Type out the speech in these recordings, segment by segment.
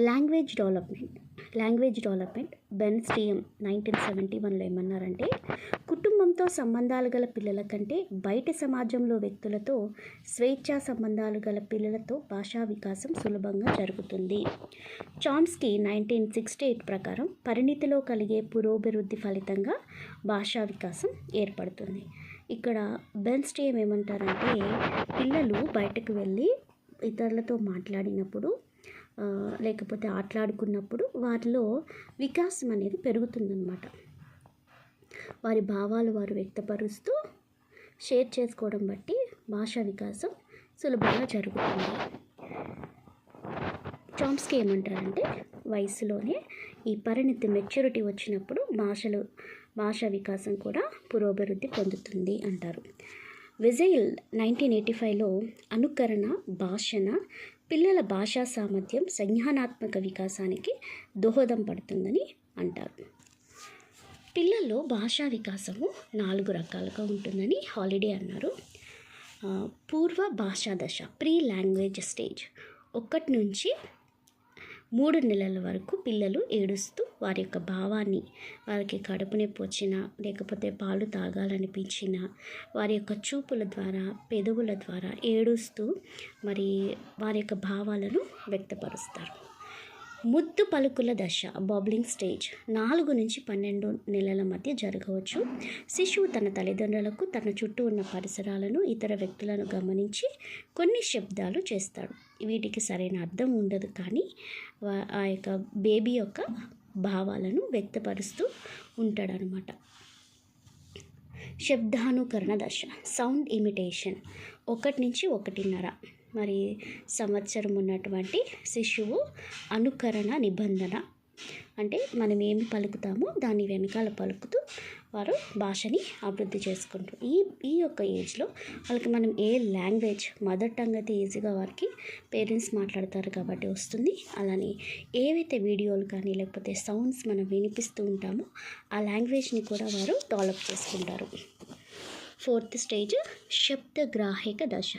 Language development బెర్న్స్టీన్ 1971లో ఏమన్నారంటే, కుటుంబంతో సంబంధాలు గల పిల్లల కంటే బయట సమాజంలో వ్యక్తులతో స్వేచ్ఛా సంబంధాలు గల పిల్లలతో భాషా వికాసం సులభంగా జరుగుతుంది. చామ్స్కీ 1968 ప్రకారం పరిణితిలో కలిగే పురోభివృద్ధి ఫలితంగా భాషా వికాసం ఏర్పడుతుంది. ఇక్కడ బెర్న్స్టీన్ ఏమంటారంటే, పిల్లలు బయటకు వెళ్ళి ఇతరులతో మాట్లాడినప్పుడు లేకపోతే ఆటలాడుకున్నప్పుడు వారిలో వికాసం అనేది పెరుగుతుందన్నమాట. వారి భావాలు వారు వ్యక్తపరుస్తూ షేర్ చేసుకోవడం బట్టి భాషా వికాసం సులభంగా జరుగుతుంది. చామ్స్కీ ఏమంటారంటే, వయసులోనే ఈ పరిణితి మెచ్యూరిటీ వచ్చినప్పుడు భాషా వికాసం కూడా పురోభివృద్ధి పొందుతుంది అంటారు. వెజైల్ 1985లో అనుకరణ భాషణ పిల్లల భాషా సామర్థ్యం సంజ్ఞానాత్మక వికాసానికి దోహదం పడుతుందని అంటారు. పిల్లల్లో భాషా వికాసము 4 రకాలుగా ఉంటుందని హాలిడే అన్నారు. పూర్వ భాషా దశ ప్రీ లాంగ్వేజ్ స్టేజ్ 1 నుంచి 3 నెలల వరకు పిల్లలు ఏడుస్తూ వారి యొక్క భావాన్ని, వారికి కడుపు నొప్పి వచ్చినా లేకపోతే పాలు తాగాలనిపించినా వారి యొక్క చూపుల ద్వారా పెదవుల ద్వారా ఏడుస్తూ మరి వారి యొక్క భావాలను వ్యక్తపరుస్తారు. ముద్దు పలుకుల దశ బాబ్లింగ్ స్టేజ్ 4 నుంచి 12 నెలల మధ్య జరగవచ్చు. శిశువు తన తల్లిదండ్రులకు తన చుట్టూ ఉన్న పరిసరాలను ఇతర వ్యక్తులను గమనించి కొన్ని శబ్దాలు చేస్తాడు. వీటికి సరైన అర్థం ఉండదు, కానీ ఆ యొక్క బేబీ యొక్క భావాలను వ్యక్తపరుస్తూ ఉంటాడనమాట. శబ్దానుకరణ దశ సౌండ్ ఇమిటేషన్ 1 నుంచి 1.5 మరి సంవత్సరం ఉన్నటువంటి శిశువు అనుకరణ నిబంధన అంటే మనం ఏమి పలుకుతామో దాని వెనకాల పలుకుతూ వారు భాషని అభివృద్ధి చేసుకుంటారు. ఈ యొక్క ఏజ్లో వాళ్ళకి మనం ఏ లాంగ్వేజ్ మదర్ టంగ్ అయితే ఈజీగా వారికి పేరెంట్స్ మాట్లాడతారు కాబట్టి వస్తుంది. అలానే ఏవైతే వీడియోలు కానీ లేకపోతే సౌండ్స్ మనం వినిపిస్తూ ఉంటామో ఆ లాంగ్వేజ్ని కూడా వారు డెవలప్ చేసుకుంటారు. 4th స్టేజ్ శబ్దగ్రాహిక దశ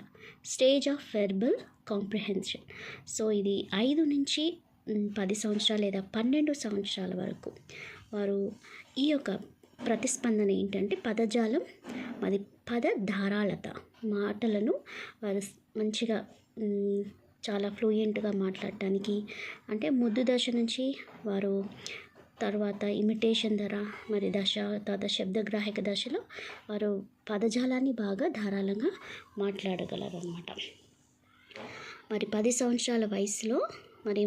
stage of verbal comprehension. So ఇది 5 నుంచి 10 సంవత్సరాలు లేదా 12 సంవత్సరాల వరకు వారు ఈ యొక్క ప్రతిస్పందన ఏంటంటే పదజాలం మరి పదధారాలత మాటలను వారు మంచిగా చాలా ఫ్లూయెంట్గా మాట్లాడటానికి అంటే ముద్దు దశ నుంచి వారు తర్వాత ఇమిటేషన్ ధర మరి తర్వాత శబ్దగ్రాహిక దశలో వారు పదజాలాన్ని బాగా ధారాళంగా మాట్లాడగలరు అన్నమాట. మరి 10 సంవత్సరాల వయసులో మరి